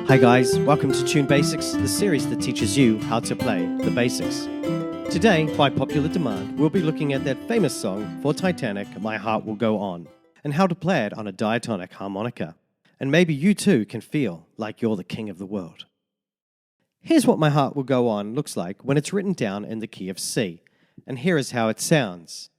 Hi guys, welcome to Tune Basics, the series that teaches you how to play the basics. Today, by popular demand, we'll be looking at that famous song for Titanic, My Heart Will Go On, and how to play it on a diatonic harmonica. And maybe you too can feel like you're the king of the world. Here's what My Heart Will Go On looks like when it's written down in the key of C, and here is how it sounds.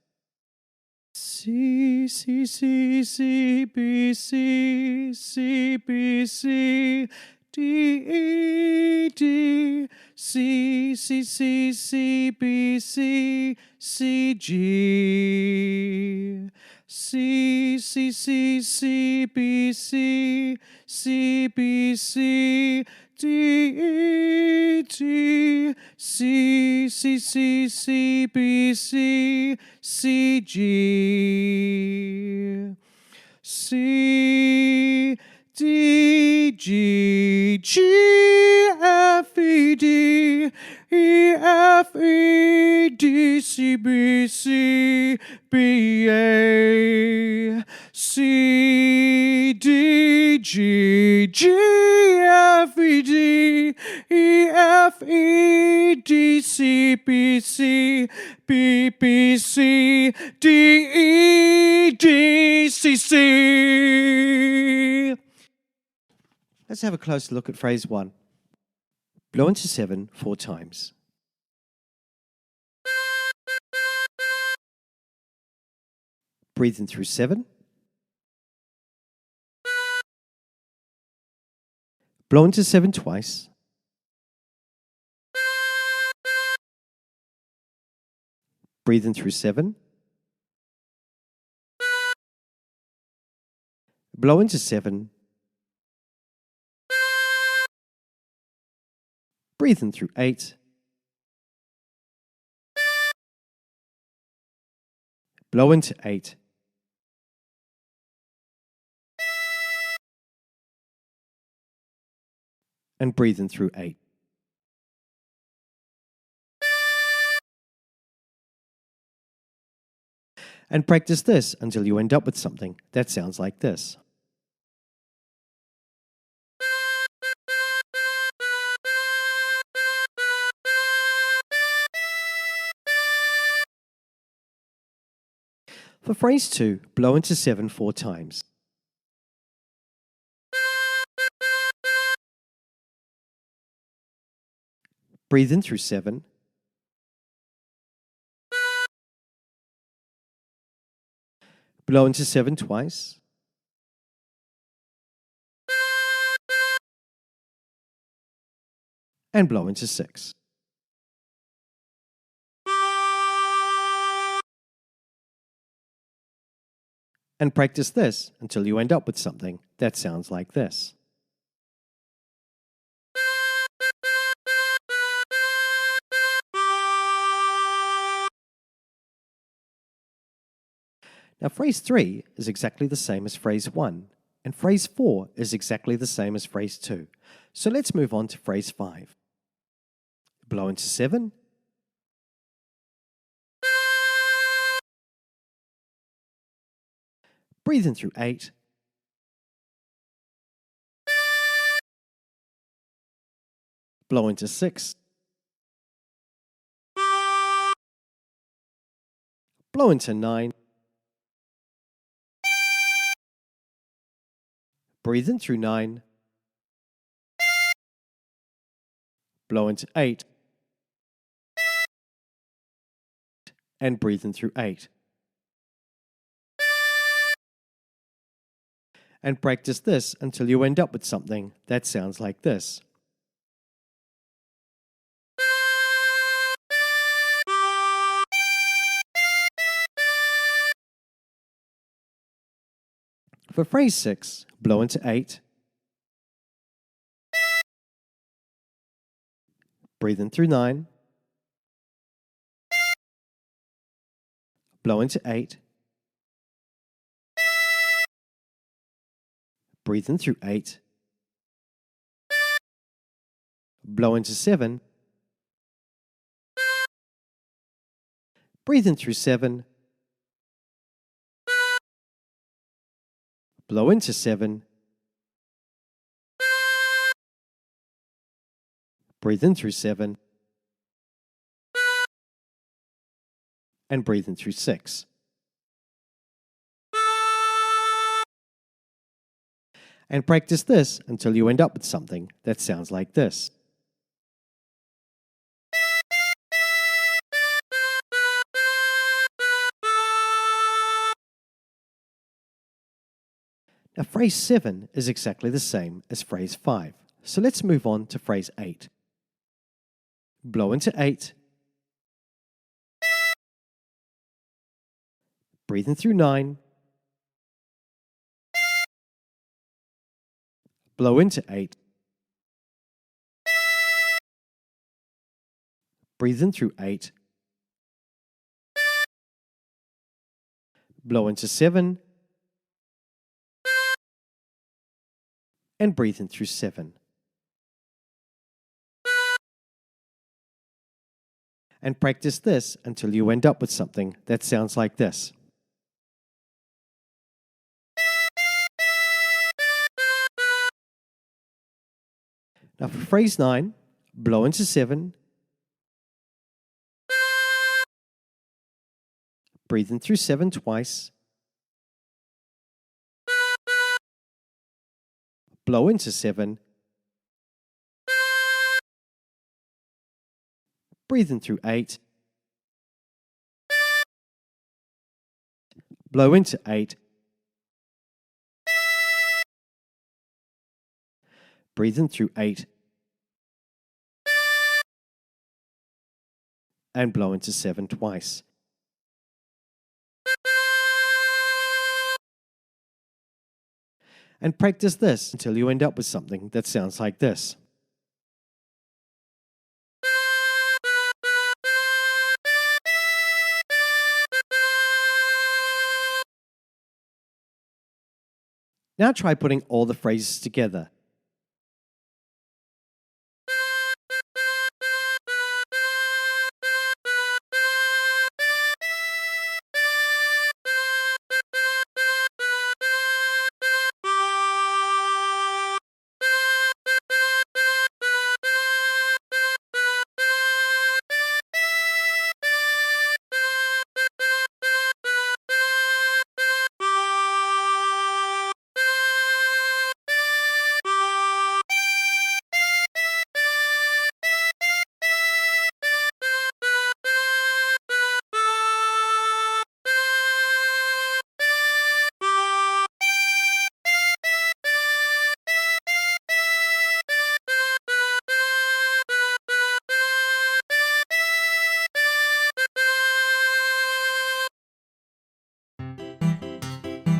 C, C, C, C, B, C, C, B, C, D, E, D, C, C, C, C, B, C, C, G, C, C, C, C, B, C, C, B, C, D, E, D, C, C, C, C, B, C, C, G, C, D, G, G, F, E, D, E, F, E, D, C, B, C, B, A, C, D, G, G, F, E, D, E, F, E, D, C, B, C, B, B, C, D, E, D, C, C. Let's have a closer look at phrase 1. Blow into 7 4 times. Breathe in through 7. Blow into 7 twice. Breathe in through 7. Blow into 7. Breathe in through 8. Blow into 8. And breathe in through 8. And practice this until you end up with something that sounds like this. For phrase 2, blow into 7 4 times. Breathe in through 7. Blow into 7 twice. And blow into 6. And practice this until you end up with something that sounds like this. Now, phrase 3 is exactly the same as phrase 1, and phrase 4 is exactly the same as phrase 2. So let's move on to phrase 5. Blow into 7. Breathe in through 8. Blow into 6. Blow into 9. Breathe in through 9. Blow into 8. And breathe in through 8. And practice this until you end up with something that sounds like this. For phrase 6, blow into 8. Breathe in through 9. Blow into 8. Breathe in through 8. Blow into 7. Breathe in through 7. Blow into 7. Breathe in through 7. And breathe in through 6. And practice this until you end up with something that sounds like this. Now, phrase 7 is exactly the same as phrase 5. So let's move on to phrase 8. Blow into 8. Breathe in through 9. Blow into 8. Breathe in through 8. Blow into 7. And breathe in through 7. And practice this until you end up with something that sounds like this. Now for phrase 9, blow into 7. Breathe in through 7 twice. Blow into 7. Breathe in through 8. Blow into 8. Breathe in through 8. And blow into 7 twice. And practice this until you end up with something that sounds like this. Now try putting all the phrases together.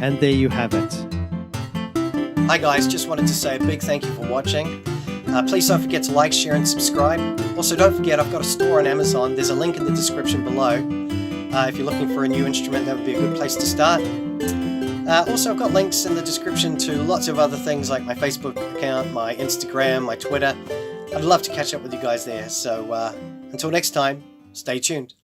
And there you have it. Hi guys, just wanted to say a big thank you for watching. Please don't forget to like, share and subscribe. Also don't forget I've got a store on Amazon. There's a link in the description below. If you're looking for a new instrument, that would be a good place to start. Also I've got links in the description to lots of other things like my Facebook account, my Instagram, my Twitter. I'd love to catch up with you guys there. So until next time, stay tuned.